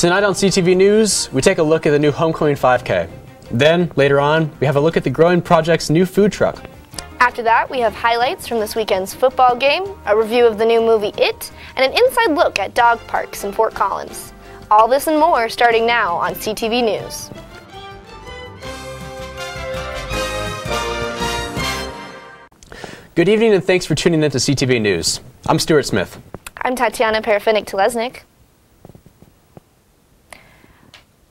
Tonight on CTV News, we take a look at the new Homecoming 5K. Then, later on, we have a look at the Growing Project's new food truck. After that, we have highlights from this weekend's football game, a review of the new movie It, and an inside look at dog parks in Fort Collins. All this and more starting now on CTV News. Good evening and thanks for tuning in to CTV News. I'm Stuart Smith. I'm Tatiana Parafiniuk-Talesnick.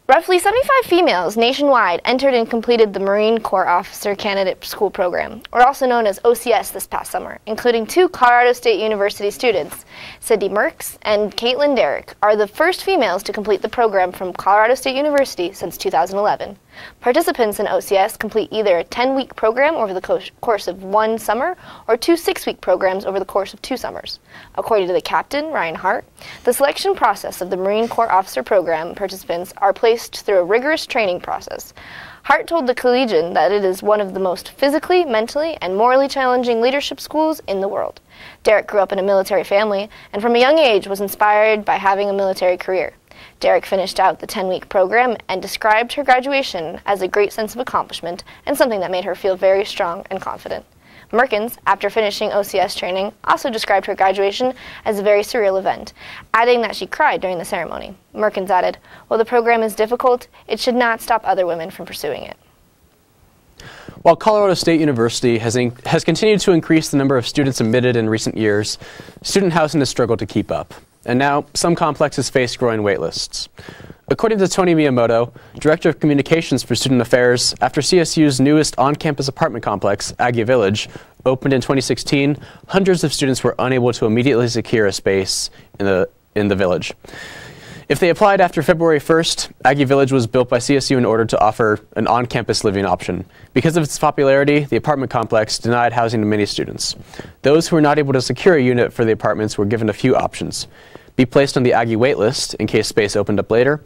Roughly 75 females nationwide entered and completed the Marine Corps Officer Candidate School Program, or also known as OCS, this past summer, including 2 Colorado State University students. Cindy Merckx and Caitlin Derrick are the first females to complete the program from Colorado State University since 2011. Participants in OCS complete either a 10-week program over the course of 1 summer or 2 6-week programs over the course of 2 summers. According to the captain, Ryan Hart, the selection process of the Marine Corps Officer Program participants are placed through a rigorous training process. Hart told the Collegian that it is one of the most physically, mentally, and morally challenging leadership schools in the world. Derrick grew up in a military family and from a young age was inspired by having a military career. Derrick finished out the 10-week program and described her graduation as a great sense of accomplishment and something that made her feel very strong and confident. Merkins, after finishing OCS training, also described her graduation as a very surreal event, adding that she cried during the ceremony. Merkins added, "While the program is difficult, it should not stop other women from pursuing it." While Colorado State University has continued to increase the number of students admitted in recent years, student housing has struggled to keep up. And now, some complexes face growing waitlists. According to Tony Miyamoto, Director of Communications for Student Affairs, after CSU's newest on-campus apartment complex, Aggie Village, opened in 2016, hundreds of students were unable to immediately secure a space in the village. If they applied after February 1st, Aggie Village was built by CSU in order to offer an on-campus living option. Because of its popularity, the apartment complex denied housing to many students. Those who were not able to secure a unit for the apartments were given a few options: be placed on the Aggie waitlist in case space opened up later,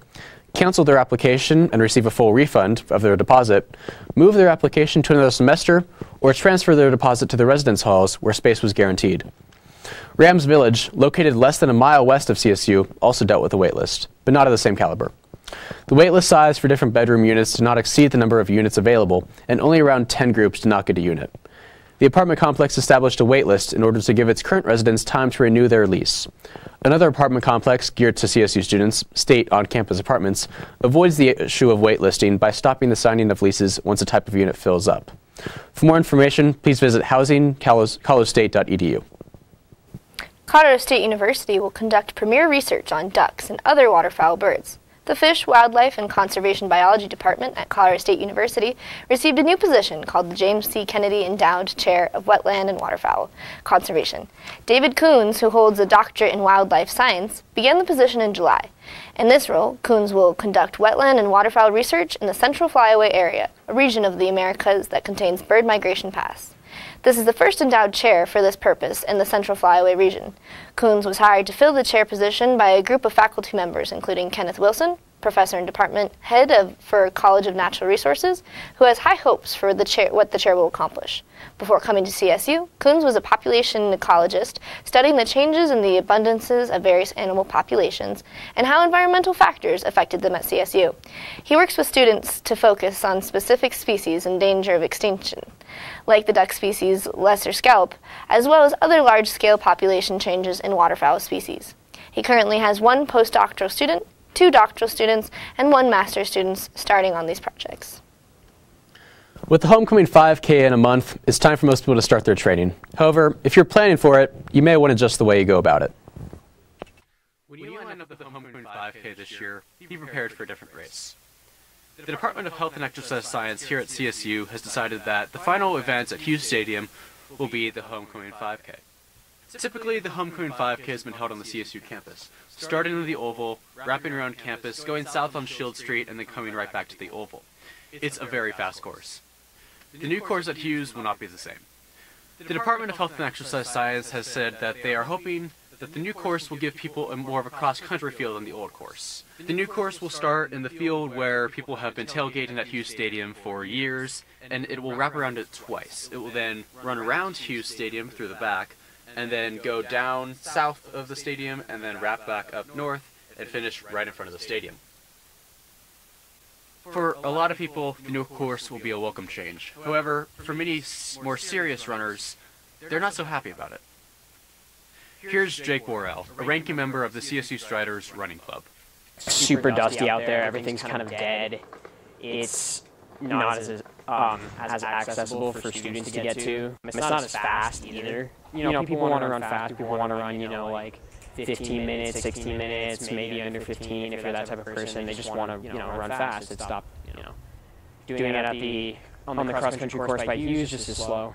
cancel their application and receive a full refund of their deposit, move their application to another semester, or transfer their deposit to the residence halls where space was guaranteed. Rams Village, located less than a mile west of CSU, also dealt with a waitlist, but not of the same caliber. The waitlist size for different bedroom units did not exceed the number of units available, and only around 10 groups did not get a unit. The apartment complex established a waitlist in order to give its current residents time to renew their lease. Another apartment complex geared to CSU students, State On-Campus Apartments, avoids the issue of waitlisting by stopping the signing of leases once a type of unit fills up. For more information, please visit housing.colorado.edu. Colorado State University will conduct premier research on ducks and other waterfowl birds. The Fish, Wildlife, and Conservation Biology Department at Colorado State University received a new position called the James C. Kennedy Endowed Chair of Wetland and Waterfowl Conservation. David Coons, who holds a doctorate in wildlife science, began the position in July. In this role, Coons will conduct wetland and waterfowl research in the Central Flyaway area, a region of the Americas that contains bird migration paths. This is the first endowed chair for this purpose in the Central Flyaway region. Coons was hired to fill the chair position by a group of faculty members, including Kenneth Wilson, professor and department head for College of Natural Resources, who has high hopes for what the chair will accomplish. Before coming to CSU, Coons was a population ecologist, studying the changes in the abundances of various animal populations and how environmental factors affected them at CSU. He works with students to focus on specific species in danger of extinction, like the duck species lesser scaup, as well as other large-scale population changes in waterfowl species. He currently has 1 postdoctoral student, 2 doctoral students, and 1 master's student starting on these projects. With the Homecoming 5K in a month, it's time for most people to start their training. However, if you're planning for it, you may want to adjust the way you go about it. When you line up with the Homecoming 5K this year, be prepared for a different race. The Department of Health and Exercise Science here at CSU has decided that the final event at Hughes Stadium will be the Homecoming 5K. Typically, the Homecoming 5K has been held on the CSU campus, starting in the Oval, wrapping around campus, going south on Shield Street, and then coming right back to the Oval. It's a very fast course. The new course at Hughes will not be the same. The Department of Health and Exercise Science has said that they are hoping that the new course will give people more of a cross-country feel than the old course. The new course will start in the field where people have been tailgating at Hughes Stadium for years, and it will wrap around it twice. It will then run around Hughes Stadium through the back, and then go down south of the stadium, and then wrap back up north, and finish right in front of the stadium. For a lot of people, the new course will be a welcome change. However, for many more serious runners, they're not so happy about it. Here's Jake Worrell, a ranking member of the CSU Striders Running Club. Super dusty out there, everything's kind of dead. It's not as accessible for students to get to. It's not as fast either. You know, people want to run fast, people want to run, like 15 minutes, 16 minutes, maybe under 15 if you're that type of person. They just want to, run fast and stop, doing it on the cross-country course by Hughes just as slow.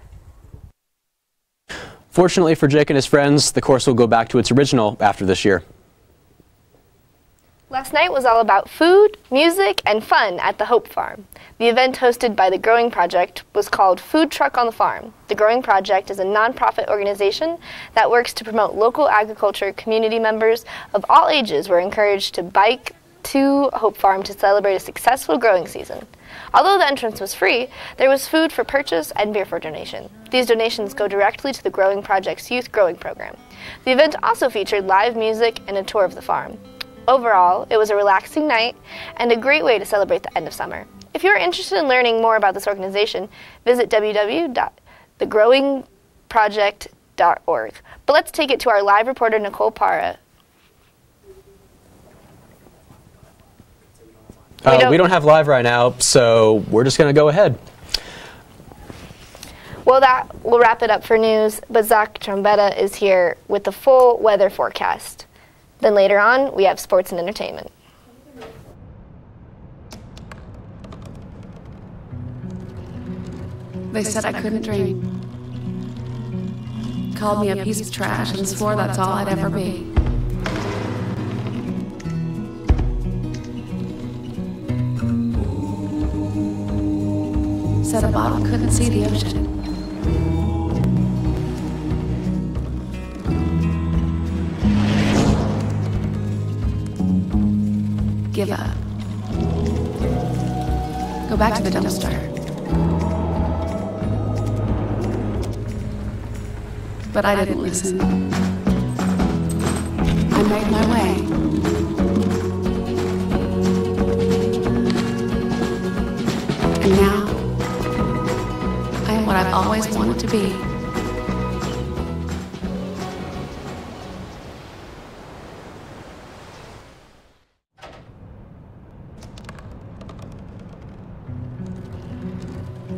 Fortunately for Jake and his friends, the course will go back to its original after this year. Last night was all about food, music, and fun at the Hope Farm. The event hosted by the Growing Project was called Food Truck on the Farm. The Growing Project is a nonprofit organization that works to promote local agriculture. Community members of all ages were encouraged to bike to Hope Farm to celebrate a successful growing season. Although the entrance was free, there was food for purchase and beer for donation. These donations go directly to the Growing Project's Youth Growing Program. The event also featured live music and a tour of the farm. Overall, it was a relaxing night and a great way to celebrate the end of summer. If you're interested in learning more about this organization, visit www.thegrowingproject.org. But let's take it to our live reporter, Nicole Parra. We don't have live right now, so we're just going to go ahead. Well, that will wrap it up for news, but Zach Trombetta is here with the full weather forecast. Then later on, we have sports and entertainment. They said I couldn't dream. Called me a piece of trash and swore that's all I'd ever be. Said a bottle couldn't see the ocean. Give up. Go back to the dumpster. But I didn't listen. I made my way. And now, I am what I've always wanted to be.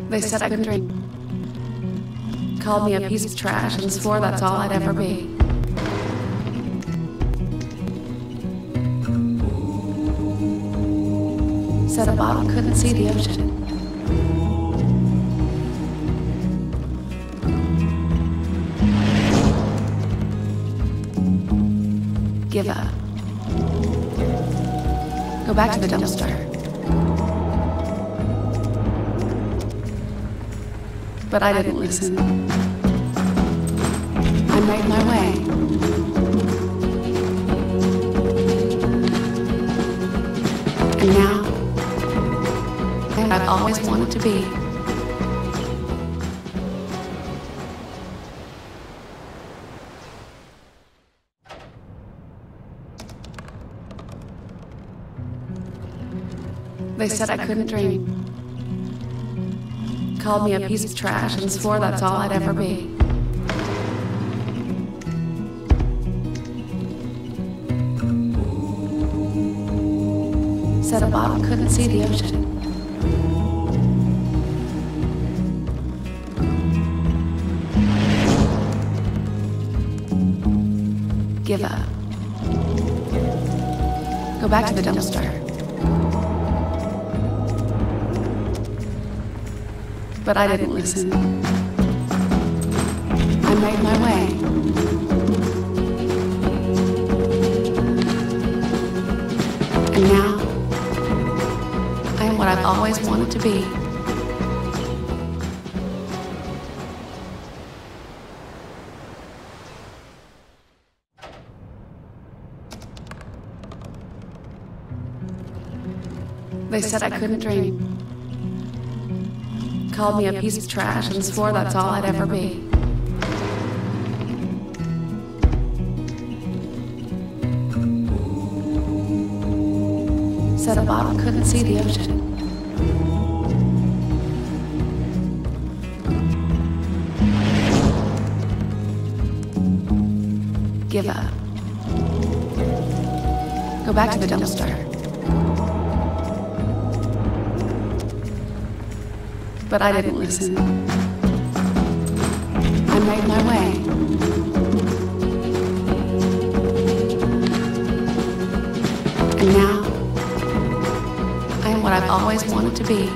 They said I couldn't drink. Called me a piece of trash and swore that's all I'd ever be. Said a bottle couldn't see the ocean. Give up. Go back to the dumpster. But I didn't listen. I made my way. And now, and I've always wanted to be. They said I couldn't dream. Called me a piece of trash and swore that's all I'd ever be. Said a bottle couldn't see the ocean. Give up. Go back to the dumpster. But I didn't listen. I made my way. And now, I am what I've always wanted to be. They said I couldn't dream. Called me a piece of trash and swore that's all I'd ever be. Said a bottle couldn't see the ocean. Give up. Go back to the dumpster. But I didn't listen. I made my way. And now, I am what I've always wanted to be.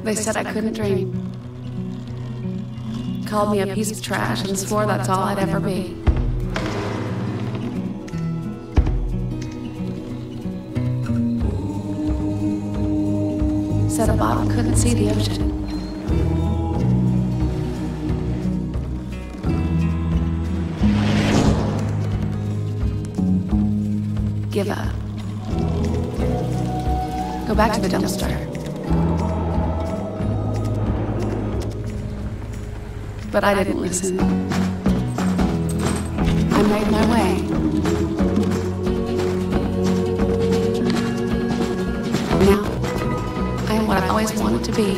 They said I couldn't dream. Called me a piece of trash and swore that's all I'd ever be. Said a bottle couldn't see the ocean. Give up. Go back to the dumpster. But I didn't listen. I made my way. Now, I am what I've always wanted to be.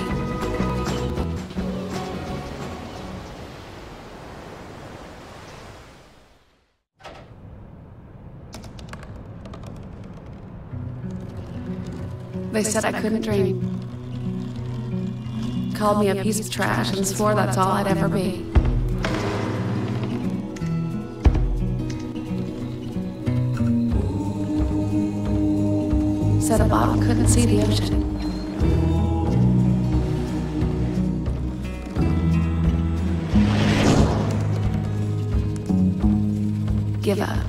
They said I couldn't dream. Called me a piece of trash and swore that's all I'd ever be. Said a bottle couldn't see the ocean. Give up.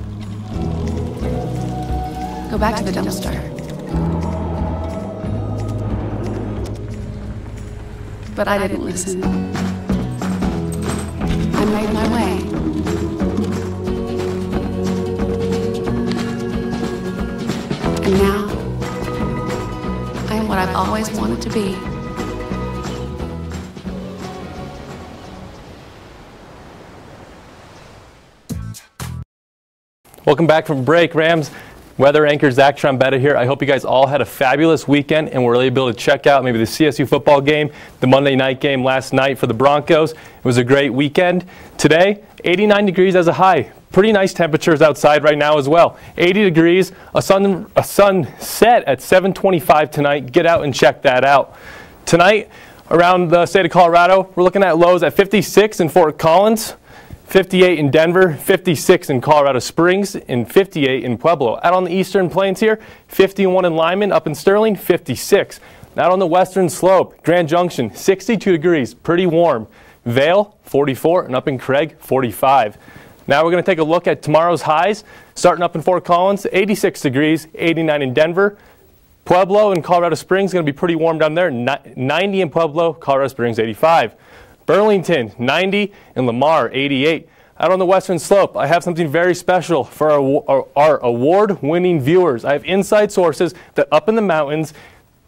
Go back to the dumpster. But I didn't listen. I made my way. And now, I am what I've always wanted to be. Welcome back from break, Rams. Weather anchor Zach Trombetta here. I hope you guys all had a fabulous weekend and were able to check out maybe the CSU football game, the Monday night game last night for the Broncos. It was a great weekend. Today, 89 degrees as a high. Pretty nice temperatures outside right now as well. 80 degrees, a sunset at 7:25 tonight. Get out and check that out. Tonight, around the state of Colorado, we're looking at lows at 56 in Fort Collins, 58 in Denver, 56 in Colorado Springs, and 58 in Pueblo. Out on the eastern plains here, 51 in Lyman, up in Sterling, 56. Out on the western slope, Grand Junction, 62 degrees, pretty warm. Vail, 44, and up in Craig, 45. Now we're going to take a look at tomorrow's highs, starting up in Fort Collins, 86 degrees, 89 in Denver. Pueblo and Colorado Springs going to be pretty warm down there, 90 in Pueblo, Colorado Springs, 85. Burlington, 90, and Lamar, 88. Out on the western slope, I have something very special for our award-winning viewers. I have inside sources that up in the mountains,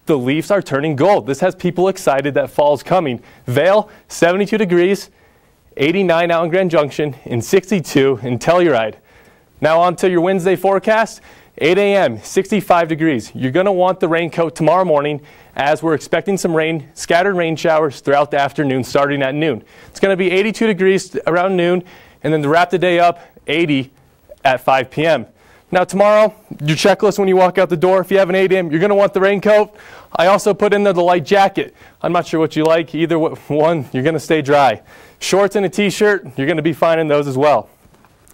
the leaves are turning gold. This has people excited that fall's coming. Vail, 72 degrees, 89 out in Grand Junction, and 62 in Telluride. Now on to your Wednesday forecast. 8 a.m., 65 degrees. You're going to want the raincoat tomorrow morning as we're expecting some rain, scattered rain showers throughout the afternoon starting at noon. It's going to be 82 degrees around noon, and then to wrap the day up, 80 at 5 p.m. Now tomorrow, your checklist when you walk out the door, if you have an 8 a.m., you're going to want the raincoat. I also put in there the light jacket. I'm not sure what you like. Either one, you're going to stay dry. Shorts and a t-shirt, you're going to be fine in those as well.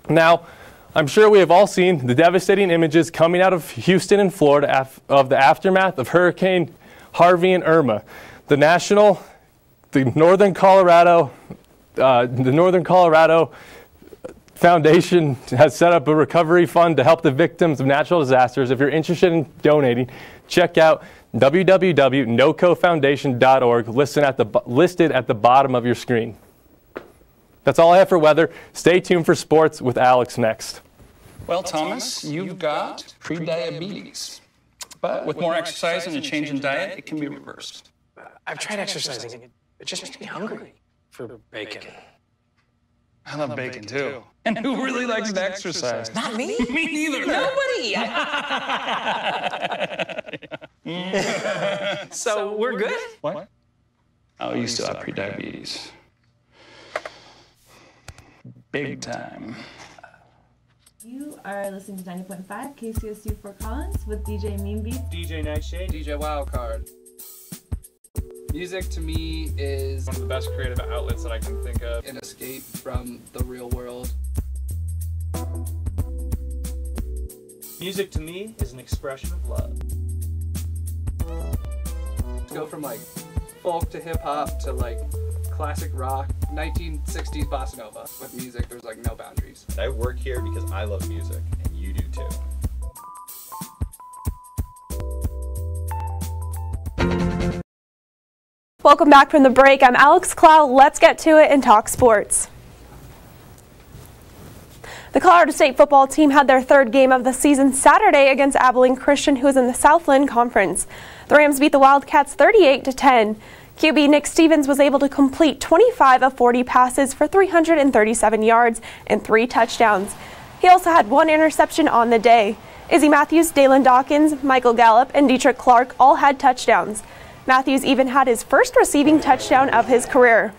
Now, I'm sure we have all seen the devastating images coming out of Houston and Florida of the aftermath of Hurricane Harvey and Irma. The Northern Colorado Foundation has set up a recovery fund to help the victims of natural disasters. If you're interested in donating, check out www.nocofoundation.org, listed at the bottom of your screen. That's all I have for weather. Stay tuned for sports with Alex next. Well, Thomas, you've got pre-diabetes. But with more exercise and a change in diet, it can be reversed. I've tried exercising. It just makes me hungry for bacon. I love bacon too. And who really likes to exercise? Not me. Me neither. Nobody. So we're good? What? Oh, you still have prediabetes. Big time. You are listening to 90.5 KCSU Fort Collins with DJ Meanbeat, DJ Nightshade, DJ Wildcard. Music to me is one of the best creative outlets that I can think of. An escape from the real world. Music to me is an expression of love. To go from like folk to hip hop to like classic rock, 1960s bossa nova. With music, there's like no boundaries. I work here because I love music, and you do too. Welcome back from the break. I'm Alex Clough. Let's get to it and talk sports. The Colorado State football team had their third game of the season Saturday against Abilene Christian, who is in the Southland Conference. The Rams beat the Wildcats 38-10. QB Nick Stevens was able to complete 25 of 40 passes for 337 yards and 3 touchdowns. He also had 1 interception on the day. Izzy Matthews, Dalen Dawkins, Michael Gallup, and Dietrich Clark all had touchdowns. Matthews even had his first receiving touchdown of his career.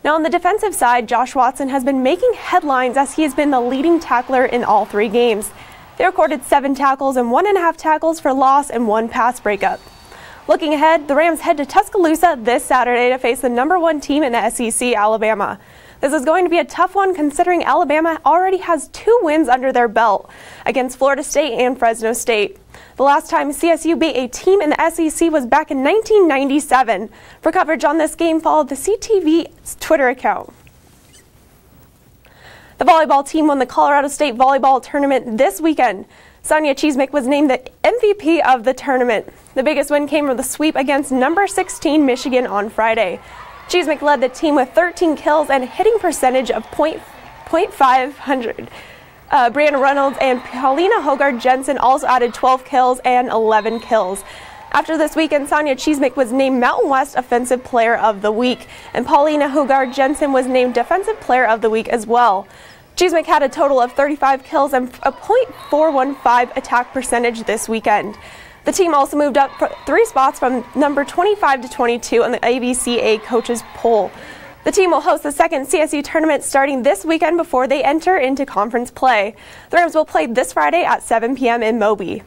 Now on the defensive side, Josh Watson has been making headlines as he has been the leading tackler in all 3 games. They recorded 7 tackles and 1.5 tackles for loss and 1 pass breakup. Looking ahead, the Rams head to Tuscaloosa this Saturday to face the #1 team in the SEC, Alabama. This is going to be a tough one considering Alabama already has 2 wins under their belt against Florida State and Fresno State. The last time CSU beat a team in the SEC was back in 1997. For coverage on this game, follow the CTV Twitter account. The volleyball team won the Colorado State volleyball tournament this weekend. Sonia Cheesemick was named the MVP of the tournament. The biggest win came from the sweep against number 16 Michigan on Friday. Cheesemick led the team with 13 kills and a hitting percentage of .500. Brianna Reynolds and Paulina Hogard Jensen also added 12 kills and 11 kills. After this weekend, Sonia Cheesemick was named Mountain West Offensive Player of the Week, and Paulina Hogard Jensen was named Defensive Player of the Week as well. Cheesemick had a total of 35 kills and a .415 attack percentage this weekend. The team also moved up 3 spots from number 25 to 22 on the ABCA coaches poll. The team will host the second CSU tournament starting this weekend before they enter into conference play. The Rams will play this Friday at 7 p.m. in Moby.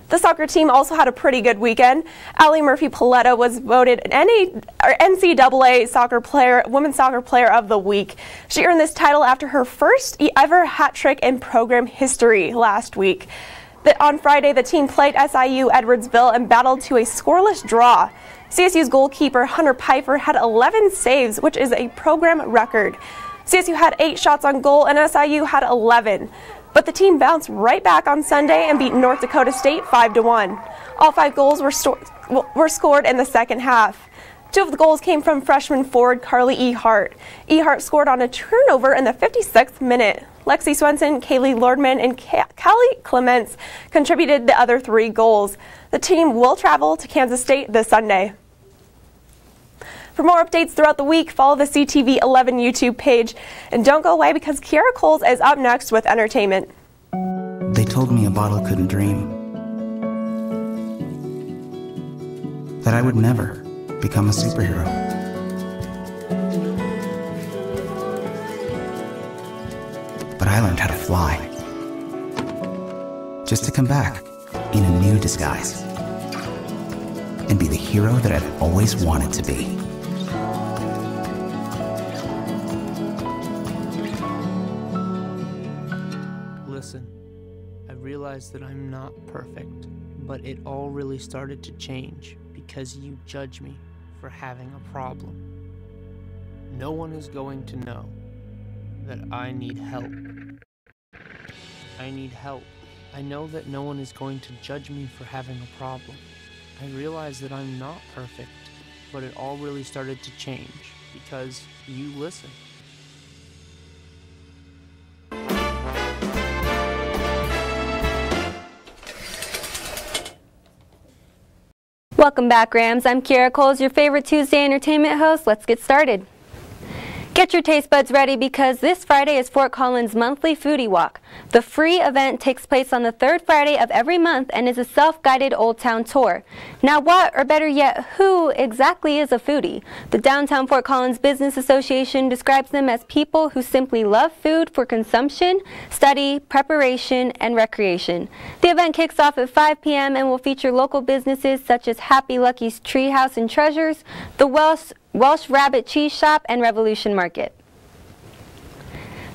The soccer team also had a pretty good weekend. Allie Murphy-Paletta was voted NCAA Women's Soccer Player of the Week. She earned this title after her first ever hat trick in program history last week. On Friday, the team played SIU Edwardsville and battled to a scoreless draw. CSU's goalkeeper, Hunter Pfeiffer, had 11 saves, which is a program record. CSU had 8 shots on goal and SIU had 11. But the team bounced right back on Sunday and beat North Dakota State 5-1. All 5 goals were scored in the second half. 2 of the goals came from freshman forward Carly E. Hart. E. Hart scored on a turnover in the 56th minute. Lexi Swenson, Kaylee Lordman, and Callie Clements contributed the other 3 goals. The team will travel to Kansas State this Sunday. For more updates throughout the week, follow the CTV 11 YouTube page. And don't go away because Kiaira Coles is up next with entertainment. They told me a bottle couldn't dream. That I would never become a superhero. But I learned how to fly. Just to come back in a new disguise. And be the hero that I've always wanted to be. Listen, I realize that I'm not perfect, but it all really started to change because you judge me for having a problem. No one is going to know that I need help. I need help. I know that no one is going to judge me for having a problem. I realize that I'm not perfect, but it all really started to change because you listen. Welcome back, Rams. I'm Kiaira Coles, your favorite Tuesday entertainment host. Let's get started. Get your taste buds ready because this Friday is Fort Collins' monthly foodie walk. The free event takes place on the third Friday of every month and is a self-guided Old Town tour. Now what, or better yet, who exactly is a foodie? The Downtown Fort Collins Business Association describes them as people who simply love food for consumption, study, preparation, and recreation. The event kicks off at 5 p.m. and will feature local businesses such as Happy Lucky's Treehouse and Treasures, the Welsh Rabbit Cheese Shop, and Revolution Market.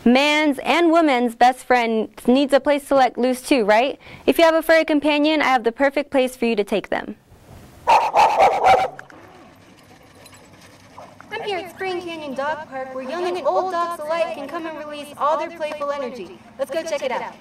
Man's and woman's best friend needs a place to let loose too, right? If you have a furry companion, I have the perfect place for you to take them. I'm here at Spring Canyon Dog Park, where young and old dogs alike can come and release all their playful energy. Let's go check it out.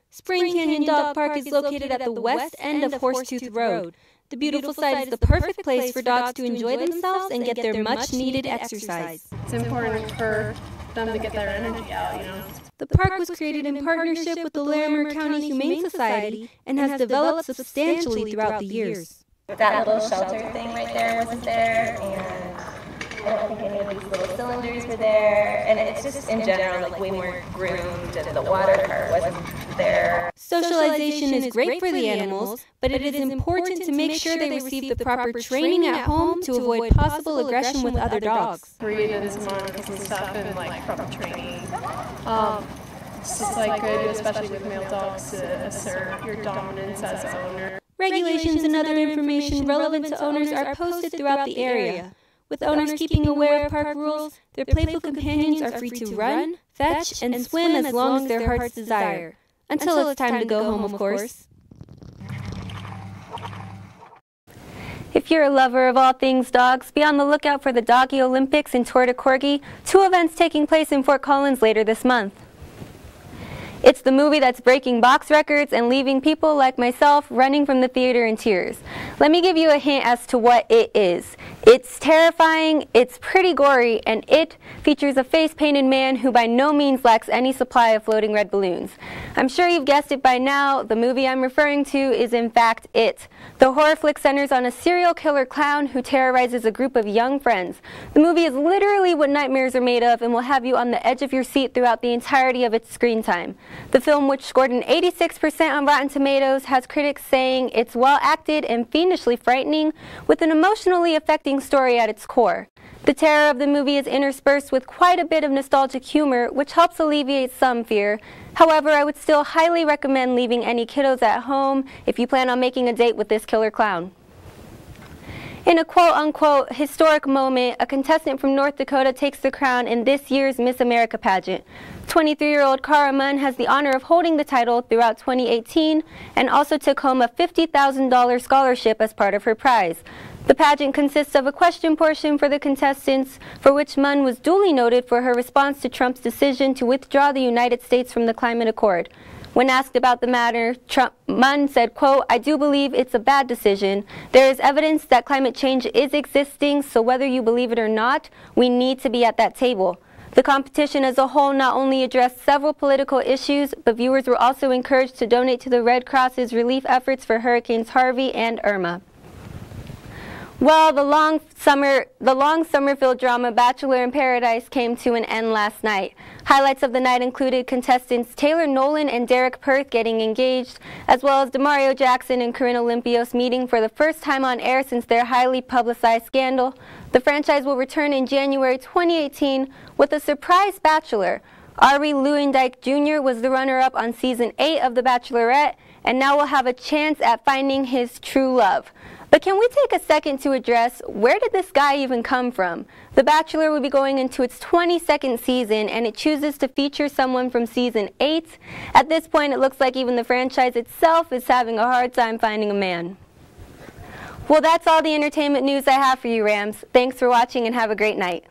Spring Canyon Dog Park is located at the west end of Horsetooth Road. The beautiful site is the perfect place for dogs to enjoy themselves and get their much-needed exercise. It's important for them to get their energy out, you know. The park was created in partnership with the Larimer County Humane Society and has developed substantially throughout the years. That little shelter thing right there wasn't there, and I don't think any of these little cylinders were there, and it's just in general like way more groomed, and the water part wasn't there. Socialization is great for the animals, but it is important to make sure they receive the proper training at home to avoid possible aggression with other dogs. Read and some articles and stuff, and like proper training. It's just like good, especially with male dogs, to assert your dominance as an owner. Regulations and other information relevant to owners are posted throughout the area. With owners keeping aware of park rules, their playful companions are free to run, fetch, and swim as long as their hearts desire. Until it's time to go home, of course. If you're a lover of all things dogs, be on the lookout for the Doggy Olympics and Tour de Corgi, 2 events taking place in Fort Collins later this month. It's the movie that's breaking box records and leaving people like myself running from the theater in tears. Let me give you a hint as to what it is. It's terrifying, it's pretty gory, and it features a face-painted man who by no means lacks any supply of floating red balloons. I'm sure you've guessed it by now. The movie I'm referring to is in fact It. The horror flick centers on a serial killer clown who terrorizes a group of young friends. The movie is literally what nightmares are made of and will have you on the edge of your seat throughout the entirety of its screen time. The film, which scored an 86% on Rotten Tomatoes, has critics saying it's well acted and fiendishly frightening, with an emotionally affecting story at its core. The terror of the movie is interspersed with quite a bit of nostalgic humor, which helps alleviate some fear. However, I would still highly recommend leaving any kiddos at home if you plan on making a date with this killer clown. In a quote-unquote historic moment, a contestant from North Dakota takes the crown in this year's Miss America pageant. 23-year-old Cara Munn has the honor of holding the title throughout 2018 and also took home a $50,000 scholarship as part of her prize. The pageant consists of a question portion for the contestants, for which Munn was duly noted for her response to Trump's decision to withdraw the United States from the Climate Accord. When asked about the matter, Munn said, quote, "I do believe it's a bad decision. There is evidence that climate change is existing, so whether you believe it or not, we need to be at that table." The competition as a whole not only addressed several political issues, but viewers were also encouraged to donate to the Red Cross's relief efforts for Hurricanes Harvey and Irma. Well, the long summer-filled drama Bachelor in Paradise came to an end last night. Highlights of the night included contestants Taylor Nolan and Derek Perth getting engaged, as well as Demario Jackson and Corinna Olympios meeting for the first time on air since their highly publicized scandal. The franchise will return in January 2018 with a surprise bachelor. Ari Lewandijk Jr. was the runner-up on Season 8 of The Bachelorette, and now will have a chance at finding his true love. But can we take a second to address, where did this guy even come from? The Bachelor will be going into its 22nd season, and it chooses to feature someone from Season 8. At this point, it looks like even the franchise itself is having a hard time finding a man. Well, that's all the entertainment news I have for you, Rams. Thanks for watching and have a great night.